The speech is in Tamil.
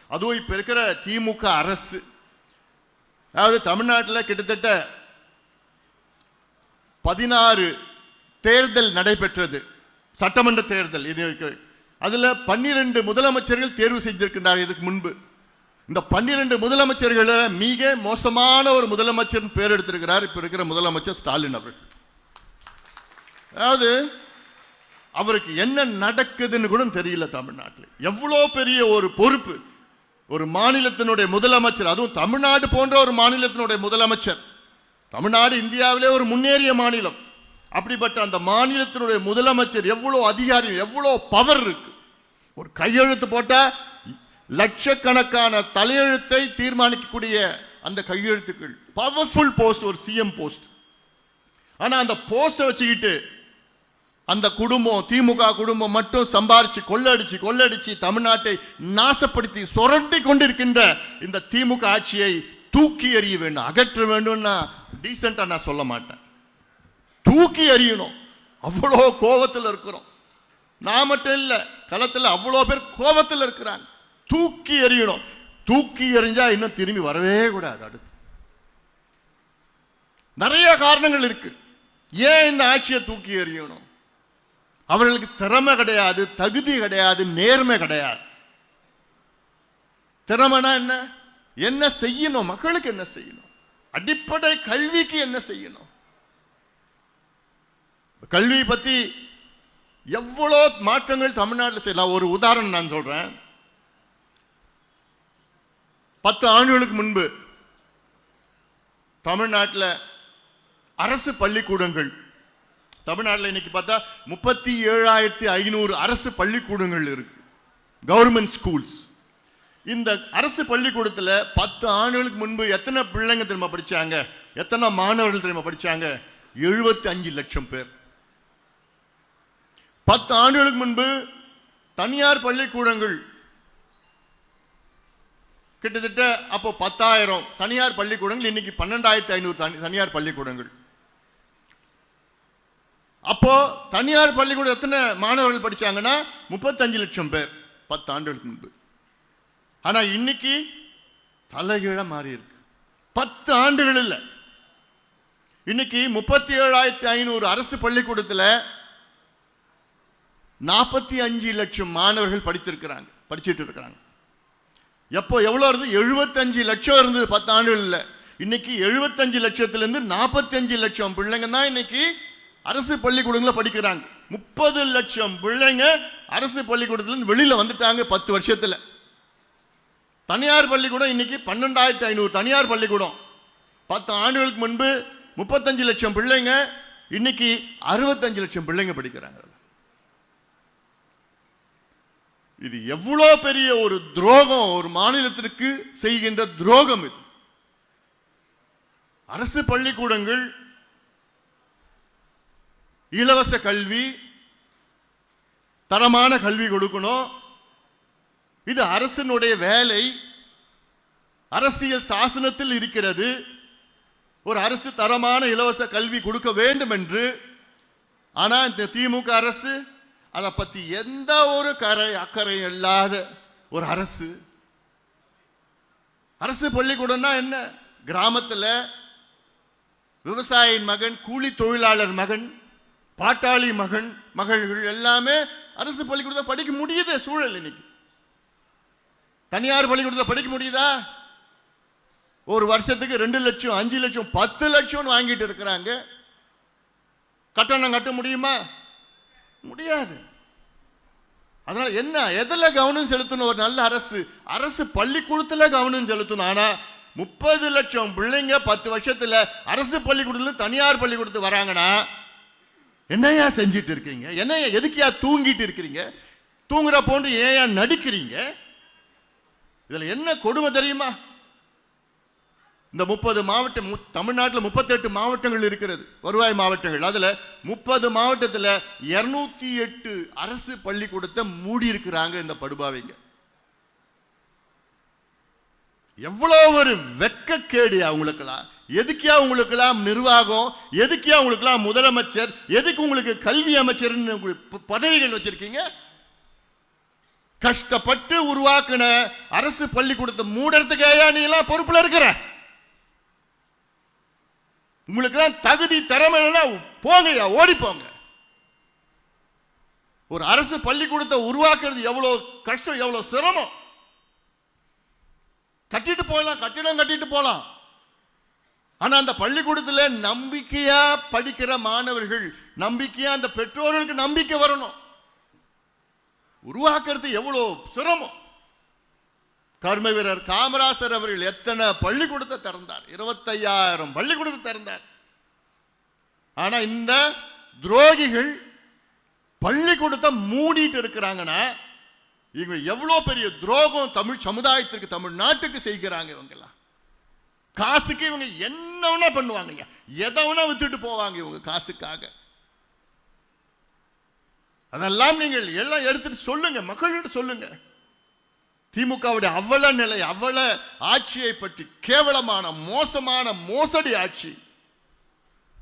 அதுவும் இப்ப இருக்கிற திமுக அரசு, அதாவது தமிழ்நாட்டில் கிட்டத்தட்ட 16 தேர்தல் நடைபெற்றது, சட்டமன்ற தேர்தல். இது அதுல 12 முதலமைச்சர்கள் தேர்வு செய்திருக்கின்றார். இதுக்கு முன்பு இந்த 12 முதலமைச்சர்கள் மிக மோசமான ஒரு முதலமைச்சர் பேர் எடுத்திருக்கிறார் இப்ப இருக்கிற முதலமைச்சர் ஸ்டாலின் அவர்கள். அதாவது அவருக்கு என்ன நடக்குதுன்னு கூட தெரியல. தமிழ்நாட்டில் எவ்வளோ பெரிய ஒரு பொறுப்பு, ஒரு மாநிலத்தினுடைய முதலமைச்சர், அதுவும் தமிழ்நாடு போன்ற ஒரு மாநிலத்தினுடைய முதலமைச்சர். தமிழ்நாடு இந்தியாவிலே ஒரு முன்னேறிய மாநிலம். அப்படிப்பட்ட அந்த மாநிலத்தினுடைய முதலமைச்சர் எவ்வளோ அதிகாரம், எவ்வளோ பவர் இருக்கு. ஒரு கையெழுத்து போட்டா லட்சக்கணக்கான தலையெழுத்தை தீர்மானிக்கக்கூடிய அந்த கையெழுத்துக்கள், பவர்ஃபுல் போஸ்ட், ஒரு சிஎம் போஸ்ட். ஆனா அந்த போஸ்டை வச்சுக்கிட்டு அந்த குடும்பம், திமுக குடும்பம் மட்டும் சம்பாரிச்சு கொள்ளடிச்சு தமிழ்நாட்டை நாசப்படுத்தி சுரண்டி கொண்டிருக்கின்ற இந்த திமுக ஆட்சியை தூக்கி எறிய வேண்டும், அகற்ற வேண்டும். டீசெண்டா நான் சொல்ல மாட்டேன், தூக்கி எறியணும். அவ்வளோ கோபத்தில் இருக்கிறோம். நான் மட்டும் இல்ல, களத்தில் அவ்வளோ பேர் கோபத்தில் இருக்கிறாங்க. தூக்கி எறியணும். தூக்கி எறிஞ்சா இன்னும் திரும்பி வரவே கூடாது. அடுத்து நிறைய காரணங்கள் இருக்கு ஏன் இந்த ஆட்சியை தூக்கி எறியணும். அவர்களுக்கு திறமை கிடையாது, தகுதி கிடையாது, நேர்மை கிடையாது. திறமைனா என்ன, என்ன செய்யணும், மக்களுக்கு என்ன செய்யணும், அடிப்படை கல்விக்கு என்ன செய்யணும். கல்வி பத்தி எவ்வளோ மாற்றங்கள் தமிழ்நாட்டில் செய்யலாம். ஒரு உதாரணம் நான் சொல்றேன். 10 ஆண்டுகளுக்கு முன்பு தமிழ்நாட்டில் அரசு பள்ளிக்கூடங்கள், தமிழ்நாட்டில் இன்னைக்கு பார்த்தா 37,500 அரசு பள்ளிக்கூடங்கள் இருக்கு, கவர்மெண்ட் ஸ்கூல்ஸ். இந்த அரசு பள்ளிக்கூடத்தில் 10 ஆண்டுகளுக்கு முன்பு எத்தனை பிள்ளைங்க தெரியுமா படிச்சாங்க, எத்தனை மாணவர்கள் தெரியுமா படிச்சாங்க? 75 லட்சம் பேர். 10 ஆண்டுகளுக்கு முன்பு தனியார் பள்ளிக்கூடங்கள் கிட்டத்தட்ட அப்போ 10,000 தனியார் பள்ளிக்கூடங்கள், இன்னைக்கு 12,500 தனியார் பள்ளிக்கூடங்கள். அப்போ தனியார் பள்ளிக்கூடம் எத்தனை மாணவர்கள் படிச்சாங்கன்னா 35 லட்சம் பேர் 10 ஆண்டுகளுக்கு முன்பு. ஆனா இன்னைக்கு தலைகீழ மாறி இருக்கு. 10 ஆண்டுகள் இல்ல, இன்னைக்கு 37,500 அரசு பள்ளிக்கூடத்தில் 45 லட்சம் மாணவர்கள் படிச்சிட்டு இருக்கிறாங்க. எப்போ எவ்வளவு இருந்து 75 லட்சம் இருந்தது 10 ஆண்டுகள் இல்ல. இன்னைக்கு 75 லட்சத்திலிருந்து 45 லட்சம் பிள்ளைங்க தான் இன்னைக்கு அரசு பள்ளிக்கூடங்களில் படிக்கிறாங்க. 30 லட்சம் பிள்ளைங்க அரசு பள்ளிக்கூடத்திலிருந்து வெளியில வந்துட்டாங்க 10 வருஷத்துல. தனியார் பள்ளிக்கூடம் இன்னைக்கு 12,500 தனியார் பள்ளிக்கூடம். 10 ஆண்டுகளுக்கு முன்பு 35 லட்சம் பிள்ளைங்க, இன்னைக்கு 65 லட்சம் பிள்ளைங்க படிக்கிறாங்க. இது எவ்வளோ பெரிய ஒரு துரோகம், ஒரு மாநிலத்திற்கு செய்கின்ற துரோகம் இது. அரசு பள்ளிக்கூடங்கள், இலவச கல்வி, தரமான கல்வி கொடுக்கணும். இது அரசினுடைய வேலை, அரசியல் சாசனத்தில் இருக்கிறது. ஒரு அரசு தரமான இலவச கல்வி கொடுக்க வேண்டும் என்று. ஆனா இந்த திமுக அரசு அதை பத்தி எந்த ஒரு அக்கறை இல்லாத ஒரு அரசு. அரசு பள்ளிக்கூடம்னா என்ன, கிராமத்தில் விவசாயியின் மகன், கூலி தொழிலாளர் மகன், பாட்டாளி மகள்கள் எல்லாமே அரசு பள்ளிக்கூடத்தில் படிக்க முடியுது சூழல். இன்னைக்கு தனியார் பள்ளிக்கூடத்தில் படிக்க முடியுதா? ஒரு வருஷத்துக்கு 2 லட்சம், 5 லட்சம், 10 லட்சம் வாங்கிட்டு இருக்கிறாங்க. கட்டணம் கட்ட முடியுமா? முடியாது. அதனால என்ன, எதுல கவனம் செலுத்தணும்? ஒரு நல்ல அரசு பள்ளிக்கூடத்துல கவனம் செலுத்தணும். ஆனா 30 லட்சம் பிள்ளைங்க 10 வருஷத்துல அரசு பள்ளிக்கூடத்துல தனியார் பள்ளிக்கூடத்துக்கு வராங்கன்னா என்னையா செஞ்சிட்டு இருக்கீங்க? என்னையா, எதுக்கியா தூங்கிட்டு இருக்கிறீங்க? தூங்குற போன்று ஏன் நடிக்கிறீங்க? இதுல என்ன கொடுமை தெரியுமா? இந்த 30 மாவட்டம், தமிழ்நாட்டில் 38 மாவட்டங்கள் இருக்கிறது, வருவாய் மாவட்டங்கள். அதுல 30 மாவட்டத்தில் 208 அரசு பள்ளிக்கூடத்தை மூடி இருக்கிறாங்க இந்த படுபாவிங்க. எவ்வளவு ஒரு வெட்கக்கேடு அவங்களுக்கெல்லாம். எதுக்கியா உங்களுக்கெல்லாம் நிர்வாகம், எதுக்கியா உங்களுக்கெல்லாம் முதலமைச்சர், எதுக்கு உங்களுக்கு கல்வி அமைச்சர் பதவிகள் வச்சிருக்கீங்க? கஷ்டப்பட்டு உருவாக்கின அரசு பள்ளிக்கூடத்தை மூடறதுக்கு நீ எல்லாம் பொறுப்புல இருக்கிற? உங்களுக்கு எல்லாம் தகுதி திறமை போங்க, ஓடி போங்க. ஒரு அரசு பள்ளிக்கூடத்தை உருவாக்குறது எவ்வளவு கஷ்டம், எவ்வளவு சிரமம். கட்டிட்டு போகலாம், கட்டிடம் கட்டிட்டு போலாம். ஆனா அந்த பள்ளிக்கூடத்தில் நம்பிக்கையா படிக்கிற மாணவர்கள், நம்பிக்கையா அந்த பெற்றோர்களுக்கு நம்பிக்கை வரணும். உருவாக்குறது எவ்வளவு சிரமம். கர்ம வீரர் காமராசர் அவர்கள் எத்தனை பள்ளிக்கூடத்தை திறந்தார்? 25,000 பள்ளிக்கூடத்தை திறந்தார். ஆனா இந்த துரோகிகள் பள்ளிக்கூடத்தை மூடிட்டு இருக்கிறாங்கன்னா இவங்க எவ்வளவு பெரிய துரோகம் தமிழ் சமுதாயத்திற்கு, தமிழ்நாட்டுக்கு செய்கிறாங்க. இவங்கெல்லாம் காசுக்கு இவங்க என்ன வேணா பண்ணுவாங்க, எதை வேணா வித்துட்டு போவாங்க இவங்க காசுக்காக. அதெல்லாம் நீங்கள் எல்லாம் எடுத்துட்டு சொல்லுங்க, மக்கள்கிட்ட சொல்லுங்க. திமுகவுடைய அவல நிலை, அவல ஆட்சியை பற்றி, கேவலமான மோசமான மோசடி ஆட்சி.